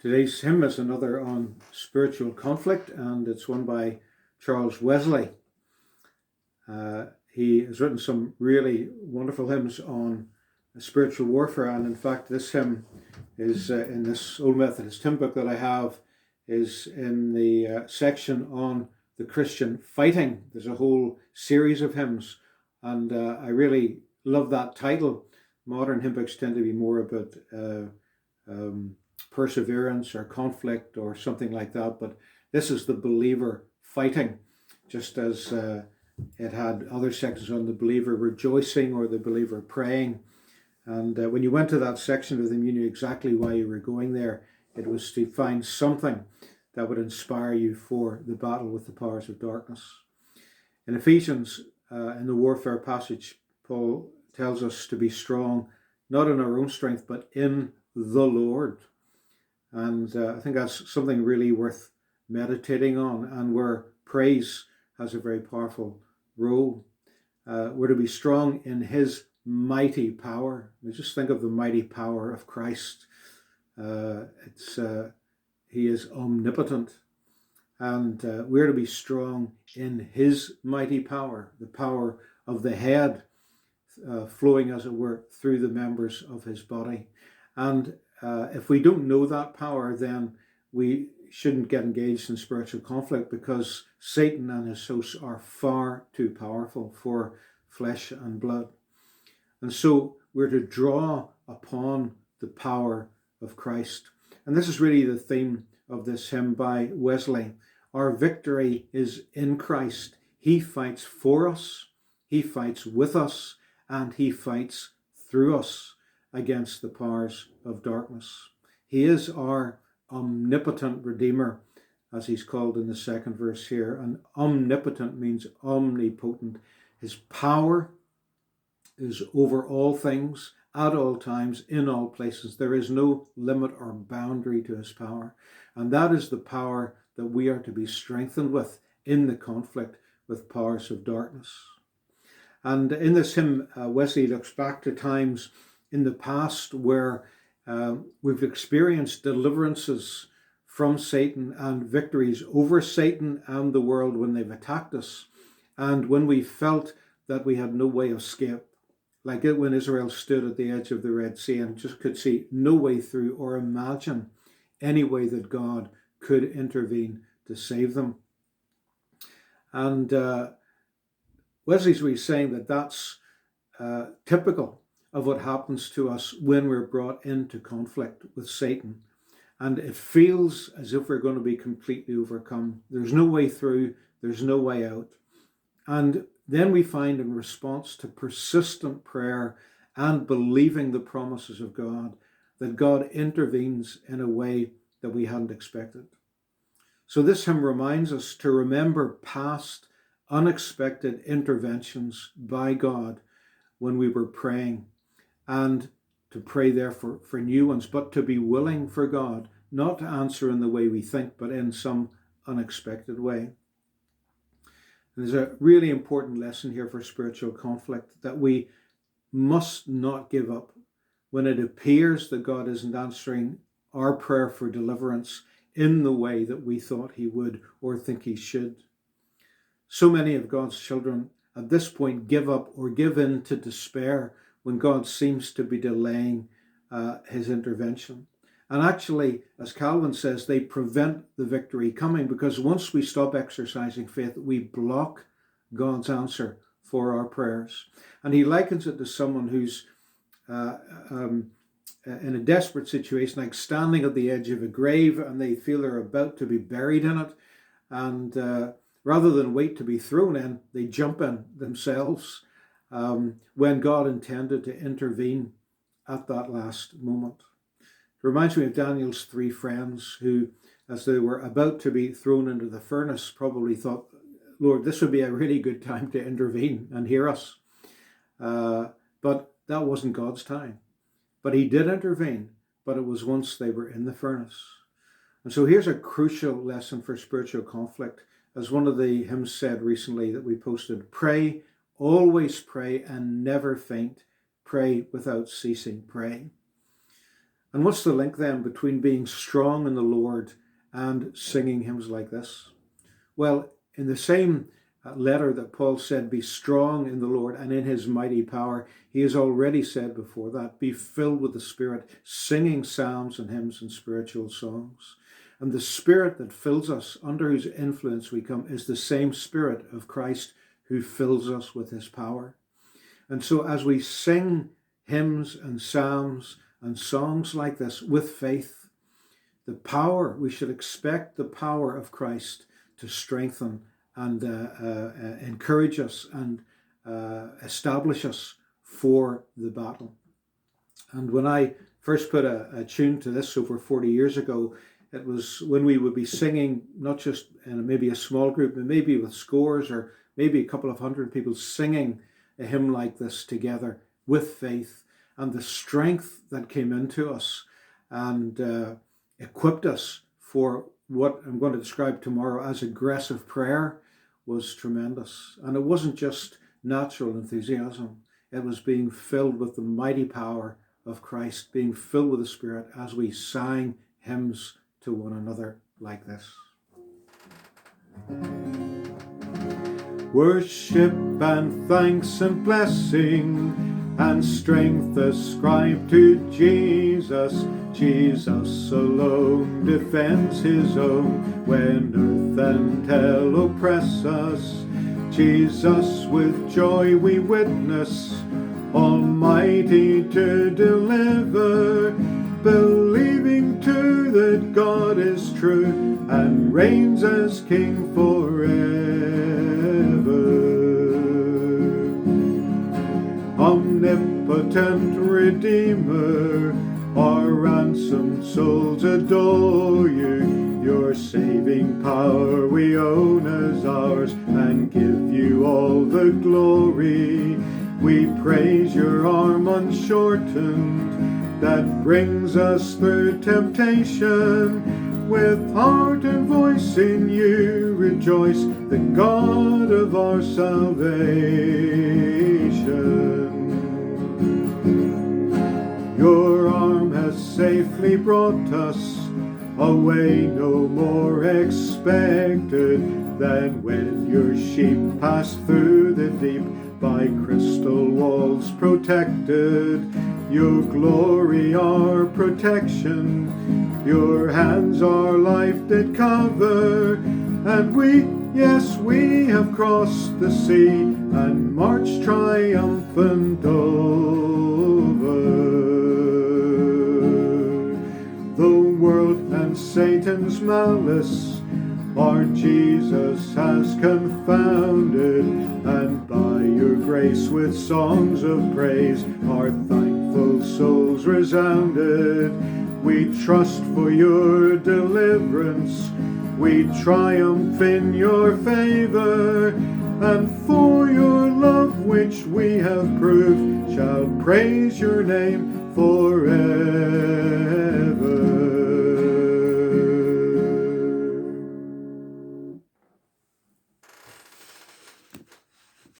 Today's hymn is another on spiritual conflict, and it's one by Charles Wesley. He has written some really wonderful hymns on spiritual warfare, and in fact this hymn is in this Old Methodist hymn book that I have, is in the section on the Christian fighting. There's a whole series of hymns, and I really love that title. Modern hymn books tend to be more about perseverance or conflict or something like that, but this is the believer fighting, just as it had other sections on the believer rejoicing or the believer praying. And when you went to that section of them, you knew exactly why you were going there. It was to find something that would inspire you for the battle with the powers of darkness. In Ephesians, in the warfare passage, Paul tells us to be strong, not in our own strength, but in the Lord. And I think that's something really worth meditating on, and where praise has a very powerful role. We're to be strong in his mighty power. We just think of the mighty power of Christ. He is omnipotent, and we're to be strong in his mighty power, the power of the head, flowing, as it were, through the members of his body. And if we don't know that power, then we shouldn't get engaged in spiritual conflict, because Satan and his hosts are far too powerful for flesh and blood. And so we're to draw upon the power of Christ. And this is really the theme of this hymn by Wesley. Our victory is in Christ. He fights for us, he fights with us, and he fights through us against the powers of darkness. He is our omnipotent Redeemer, as he's called in the second verse here. And omnipotent means omnipotent. His power is over all things, at all times, in all places. There is no limit or boundary to his power. And that is the power that we are to be strengthened with in the conflict with powers of darkness. And in this hymn, Wesley looks back to times in the past where we've experienced deliverances from Satan and victories over Satan and the world when they've attacked us, and when we felt that we had no way of escape, like it when Israel stood at the edge of the Red Sea and just could see no way through or imagine any way that God could intervene to save them. And Wesley's really saying that that's typical of what happens to us when we're brought into conflict with Satan. And it feels as if we're going to be completely overcome. There's no way through, there's no way out. And then we find, in response to persistent prayer and believing the promises of God, that God intervenes in a way that we hadn't expected. So this hymn reminds us to remember past unexpected interventions by God when we were praying, and to pray therefore for new ones, but to be willing for God not to answer in the way we think, but in some unexpected way. And there's a really important lesson here for spiritual conflict, that we must not give up when it appears that God isn't answering our prayer for deliverance in the way that we thought he would or think he should. So many of God's children at this point give up or give in to despair when God seems to be delaying his intervention. And actually, as Calvin says, they prevent the victory coming, because once we stop exercising faith, we block God's answer for our prayers. And he likens it to someone who's in a desperate situation, like standing at the edge of a grave, and they feel they're about to be buried in it. And rather than wait to be thrown in, they jump in themselves, when God intended to intervene at that last moment. It reminds me of Daniel's three friends who, as they were about to be thrown into the furnace, probably thought, Lord, this would be a really good time to intervene and hear us. But that wasn't God's time. But he did intervene, but it was once they were in the furnace. And so here's a crucial lesson for spiritual conflict. As one of the hymns said recently that we posted, pray, always pray, and never faint. Pray without ceasing, pray. And what's the link then between being strong in the Lord and singing hymns like this? Well, in the same letter that Paul said, be strong in the Lord and in his mighty power, he has already said before that, be filled with the Spirit, singing psalms and hymns and spiritual songs. And the Spirit that fills us, under whose influence we come, is the same Spirit of Christ who fills us with his power. And so as we sing hymns and psalms and songs like this with faith, the power, we should expect the power of Christ to strengthen and encourage us and establish us for the battle. And when I first put a tune to this over 40 years ago, it was when we would be singing, not just in maybe a small group, but maybe with scores or maybe a couple of hundred people singing a hymn like this together with faith, and the strength that came into us and equipped us for what I'm going to describe tomorrow as aggressive prayer was tremendous. And it wasn't just natural enthusiasm. It was being filled with the mighty power of Christ, being filled with the Spirit as we sang hymns to one another like this. Worship and thanks and blessing and strength ascribe to Jesus. Jesus alone defends his own when earth and hell oppress us. Jesus with joy we witness, almighty to deliver, believing too that God is true and reigns as King forever. Omnipotent Redeemer, our ransomed souls adore you. Your saving power we own as ours and give you all the glory. We praise your arm unshortened that brings us through temptation. With heart and voice in you rejoice, the God of our salvation. Your arm has safely brought us away no more expected than when your sheep passed through the deep by crystal walls protected. Your glory our protection, your hands our life did cover, and we have crossed the sea and marched triumphant over. The world and Satan's malice our Jesus has confounded, and by your grace with songs of praise our thankful souls resounded. We trust for your deliverance, we triumph in your favor, and for your love which we have proved shall praise your name forever.